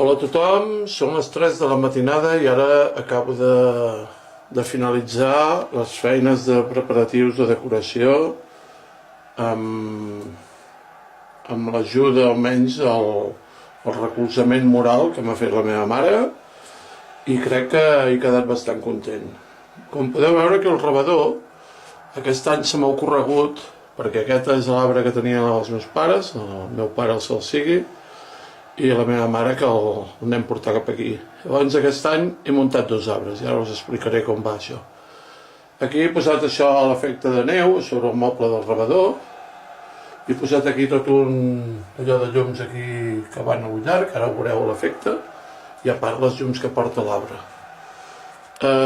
Hola a tothom, són les 3 de la matinada i ara acabo de finalitzar les feines de preparatius de decoració amb l'ajuda almenys el recolzament moral que m'ha fet la meva mare i crec que he quedat bastant content. Com podeu veure aquí el rebedor, aquest any se m'ha ocorregut, perquè aquest és l'arbre que tenien els meus pares, el meu pare el sol sigui, i la meva mare que l'anem portar cap aquí. Llavors aquest any he muntat 2 arbres i ara us explicaré com va això. Aquí he posat això a l'efecte de neu sobre el moble del rebedor. He posat aquí tot allò de llums aquí que van al llarg, ara veureu l'efecte, i a part les llums que porta l'arbre.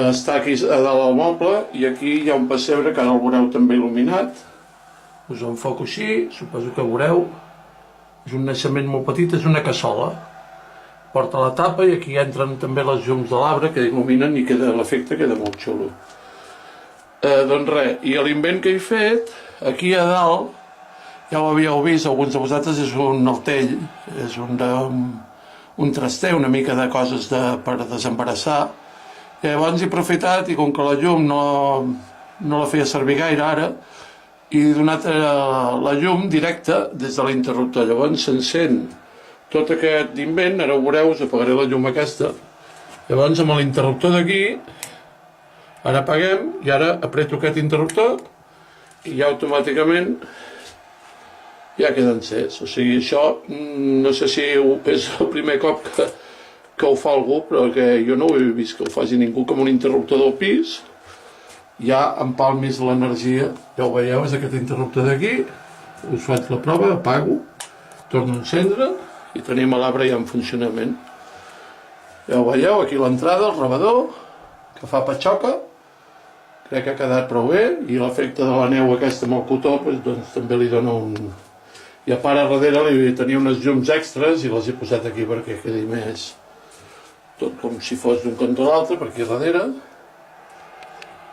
Està aquí a dalt del moble i aquí hi ha un pessebre que ara el veureu també il·luminat. Us ho enfoco així, suposo que veureu. És un naixement molt petit, és una cassola. Porta la tapa i aquí entren també les llums de l'arbre que il·luminen i l'efecte queda molt xulo. Doncs res, i l'invent que he fet, aquí a dalt, ja ho havíeu vist, alguns de vosaltres, és un altell, és un traster, una mica de coses per desembarassar. I llavors he aprofitat i com que la llum no la feia servir gaire ara, i he donat la llum directa des de l'interruptor. Llavors s'encén tot aquest invent, ara ho veureu, us apagaré la llum aquesta. Llavors amb l'interruptor d'aquí, ara apaguem i ara apreto aquest interruptor i ja automàticament ja queda encès. O sigui, això no sé si és el primer cop que ho fa algú, però que jo no ho he vist que ho faci ningú, com un interruptor del pis. Ja empalmis l'energia, ja ho veieu, és aquest interruptor d'aquí, us faig la prova, apago, torno a encendre i tenim l'arbre ja en funcionament. Ja ho veieu, aquí l'entrada, el rebedor, que fa patxoca, crec que ha quedat prou bé, i l'efecte de la neu aquesta amb el cotó doncs, també li dona un... I a part a darrere li tenia unes llums extras i les he posat aquí perquè quedi més tot com si fos d'un cantó a l'altre, per aquí a darrere.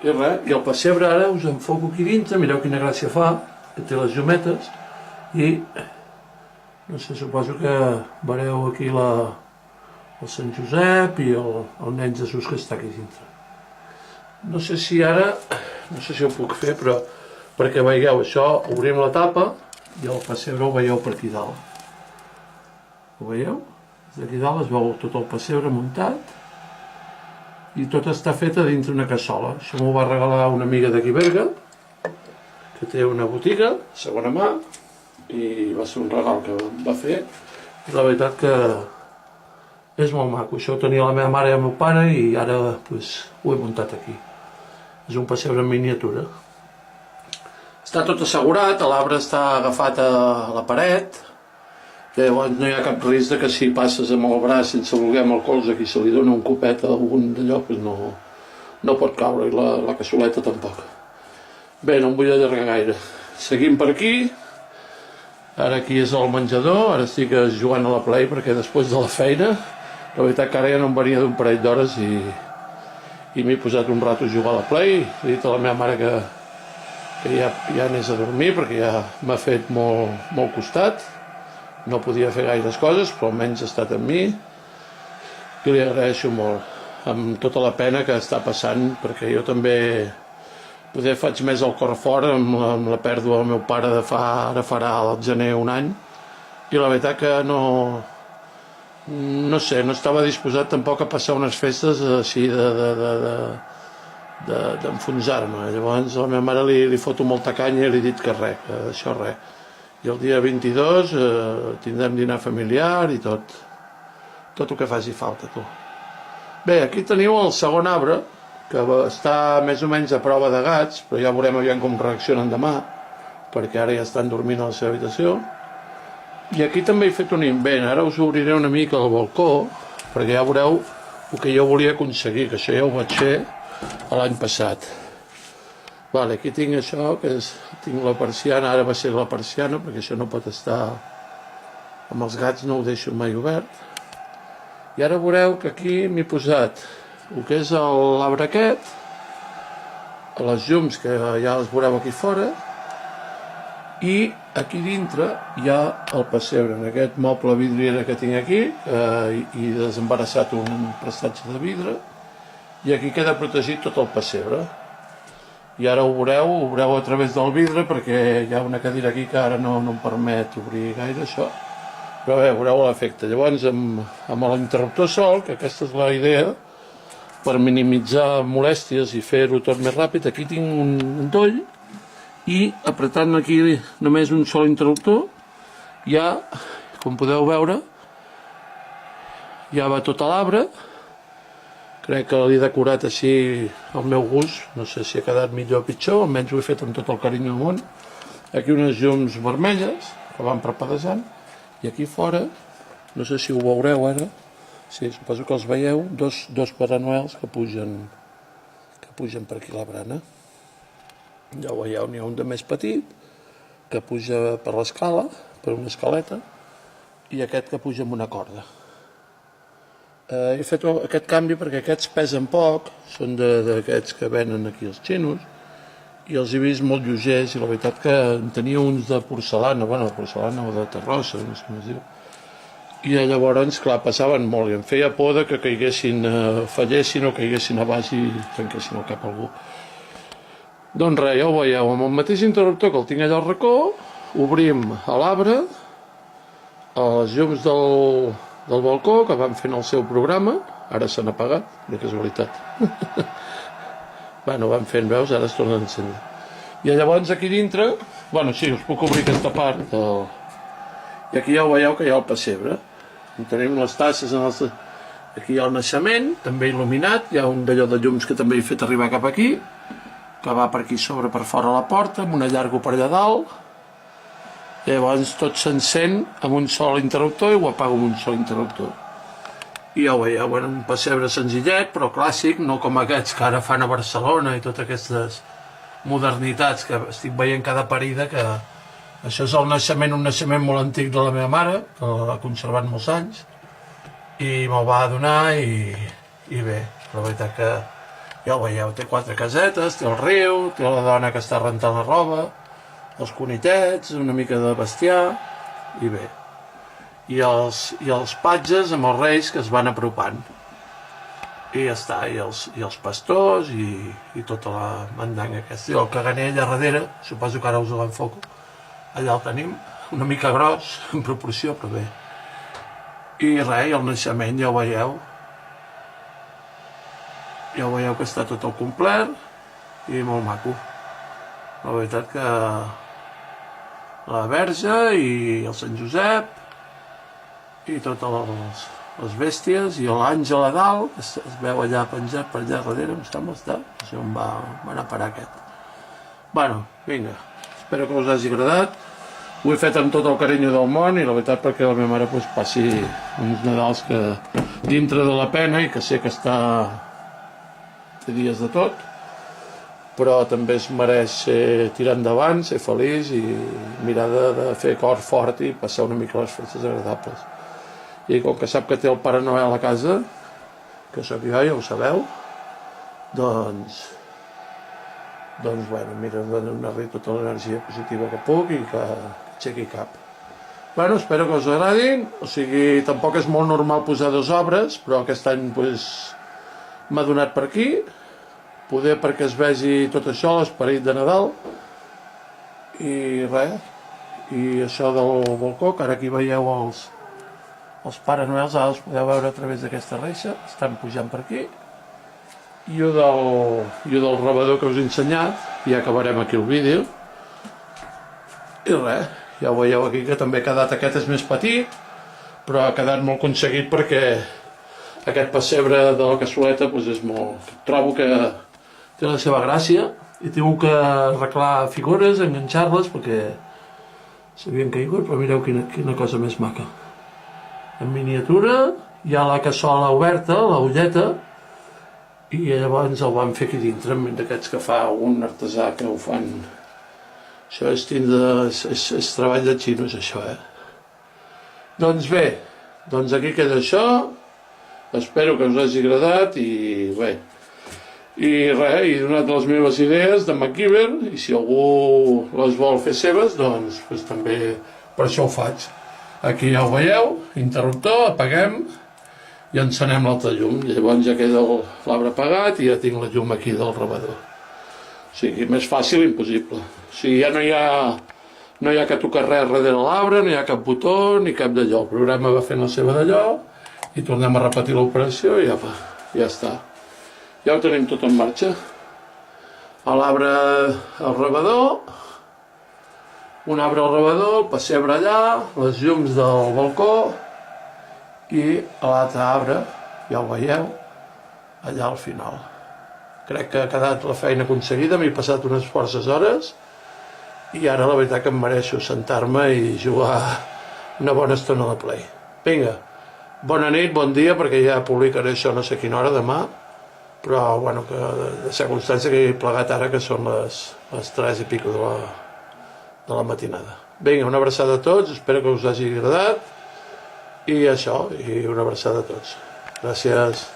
I res, i el pessebre ara us enfoco aquí dintre, mireu quina gràcia fa, que té les llumetes, i no sé, suposo que veureu aquí el Sant Josep i el nen Jesús que està aquí dintre. No sé si ara, no sé si ho puc fer, però perquè veieu això, obrim la tapa i el pessebre ho veieu per aquí dalt. Ho veieu? D'aquí dalt es veu tot el pessebre muntat, i tot està fet a dintre una cassola. Això m'ho va regalar una amiga d'aquí Berga, que té una botiga, segona mà, i va ser un regal que em va fer, i la veritat que és molt maco. Això ho tenia la meva mare i el meu pare i ara doncs, ho he muntat aquí. És un pessebre en miniatura. Està tot assegurat, l'arbre està agafat a la paret, llavors no hi ha cap risc que si passes amb el braç sense voler amb el colze aquí se li dona un copet a algun d'allò, no pot caure, i la cassoleta tampoc. Bé, no em vull allargar gaire. Seguim per aquí. Ara aquí és el menjador, ara estic jugant a la Play perquè després de la feina, la veritat que ara ja no em venia d'un parell d'hores i m'he posat un rato a jugar a la Play. He dit a la meva mare que ja anés a dormir perquè ja m'ha fet molt costat. No podia fer gaires coses, però almenys ha estat amb mi i li agraeixo molt, amb tota la pena que està passant, perquè jo també poder faig més el cor fort amb la pèrdua del meu pare ara farà al gener un any, i la veritat que no sé, no estava disposat tampoc a passar unes festes així d'enfonsar-me. Llavors a la meva mare li foto molta canya i li he dit que res, que això res. I el dia 22 tindrem dinar familiar i tot el que faci falta, tu. Bé, aquí teniu el segon arbre, que està més o menys a prova de gats, però ja veurem aviam com reaccionen demà, perquè ara ja estan dormint a la seva habitació. I aquí també he fet un invent, ara us obriré una mica el balcó, perquè ja veureu el que jo volia aconseguir, que això ja ho vaig fer l'any passat. Vale, aquí tinc això, tinc la persiana, ara va ser la persiana, perquè això no pot estar... Amb els gats no ho deixo mai obert. I ara veureu que aquí m'he posat el que és l'arbre aquest, les llums que ja les veureu aquí fora, I aquí dintre hi ha el pessebre, en aquest moble vidriera que tinc aquí, i he desembarassat un prestatge de vidre, i aquí queda protegit tot el pessebre. I ara ho veureu a través del vidre, perquè hi ha una cadira aquí que ara no em permet obrir gaire això, però bé, veureu l'efecte. Llavors, amb l'interruptor sol, que aquesta és la idea, per minimitzar molèsties i fer-ho tot més ràpid, aquí tinc un endoll, i apretant aquí només un sol interruptor, ja, com podeu veure, ja va tot a l'arbre. Crec que l'he decorat així al meu gust, no sé si ha quedat millor o pitjor, almenys ho he fet amb tot el carinyo del món. Aquí unes llums vermelles que van parpadejant, i aquí fora, no sé si ho veureu ara, sí, suposo que els veieu, dos Pare Noels que pugen per aquí la barana. Ja ho veieu, n'hi ha un de més petit, que puja per l'escala, per una escaleta, i aquest que puja amb una corda. He fet aquest canvi perquè aquests pesen poc, són d'aquests que venen aquí els xinos, i els he vist molt lleugers, i la veritat que en tenia uns de porcelana, porcelana o de terrossa, no sé com es diu, i llavors, clar, passaven molt, i em feia por que caiguessin, fallessin o caiguessin a baix i trenquessin el cap a algú. Doncs res, ja ho veieu, amb el mateix interruptor que el tinc allà al racó, obrim a l'arbre, a les llums del balcó, que van fent el seu programa, ara s'han apagat, de casualitat. Bueno, van fent, veus, ara es tornen a encendre. I llavors aquí dintre, sí, us puc obrir aquesta part, i aquí ja ho veieu que hi ha el pessebre. Tenim les tasses, aquí hi ha el naixement, també il·luminat, hi ha un d'allò de llums que també he fet arribar cap aquí, que va per aquí sobre, per fora a la porta, amb una llarga per allà dalt. Llavors tot s'encén amb un sol interruptor i ho apago amb un sol interruptor. I ja ho veieu, un pessebre senzillet, però clàssic, no com aquests que ara fan a Barcelona i totes aquestes modernitats que estic veient cada parida, que això és el naixement, un naixement molt antic de la meva mare, que l'ha conservat molts anys, i me'l va donar i bé, la veritat que ja ho veieu, té 4 casetes, té el riu, té la dona que està rentant la roba, els conitets, una mica de bestiar, i bé. I els patges amb els reis que es van apropant. I ja està, i els pastors i tota la mandanga aquesta. I el caganer allà darrere, suposo que ara us l'enfoco, allà el tenim, una mica gros en proporció, però bé. I res, i el naixement ja ho veieu. Ja ho veieu que està tot al complet i molt maco. La veritat que la Verge i el Sant Josep i totes les bèsties i l'àngel a dalt, que es veu allà penjat per allà darrere, em sembla estar, no sé on va anar a parar aquest. Bueno, vinga, espero que us hagi agradat. Ho he fet amb tot el carinyo del món i la veritat perquè la meva mare passi uns Nadals que dintre de la pena i que sé que té dies de tot, però també es mereix tirar endavant, ser feliç i mirar de fer cor fort i passar una mica les festes agradables. I com que sap que té el Pare Noel a casa, que sóc jo, ja ho sabeu, doncs bueno, mira, donar-li tota l'energia positiva que puc i que aixequi cap. Bueno, espero que us agradin, o sigui, tampoc és molt normal posar 2 obres, però aquest any m'ha donat per aquí, poder perquè es vegi tot això, l'esperit de Nadal, i res, i això del balcó, que ara aquí veieu els Pare Noels, ara els podeu veure a través d'aquesta reixa, estan pujant per aquí, i jo del rebedor que us he ensenyat, i ja acabarem aquí el vídeo, i res, ja ho veieu aquí que també ha quedat, aquest és més petit, però ha quedat molt aconseguit perquè aquest pessebre de la cassoleta és molt... Trobo que té la seva gràcia i tinc que arreglar figures, enganxar-les perquè s'havien caigut, però mireu quina cosa més maca. En miniatura hi ha la cassola oberta, la ulleta, i llavors el van fer aquí dintre, d'aquests que fa un artesà que ho fan. Això és treball de xinos, això, Doncs bé, doncs aquí queda això, espero que us hagi agradat i bé, I res, he donat les meves idees de MacGyver, i si algú les vol fer seves, doncs també per això ho faig. Aquí ja ho veieu, interruptor, apaguem i encenem l'altre llum. Llavors ja queda l'arbre apagat i ja tinc la llum aquí del rebedor. O sigui, més fàcil impossible. O sigui, ja no hi ha que tocar res darrere l'arbre, no hi ha cap botó ni cap d'allò. El programa va fent la seva d'allò i tornem a repetir l'operació i ja està. Ja ho tenim tot en marxa. A l'arbre al rebedor, un arbre al rebedor, el pessebre allà, les llums del balcó i l'altre arbre, ja ho veieu, allà al final. Crec que ha quedat la feina aconseguida, m'he passat unes forces hores i ara la veritat que em mereixo sentar-me i jugar una bona estona de Play. Vinga, bona nit, bon dia, perquè ja publicaré això no sé quina hora demà, però bueno, que de circumstància que he plegat ara, que són les 3 i pico de la matinada. Vinga, una abraçada a tots, espero que us hagi agradat i això, i una abraçada a tots. Gràcies.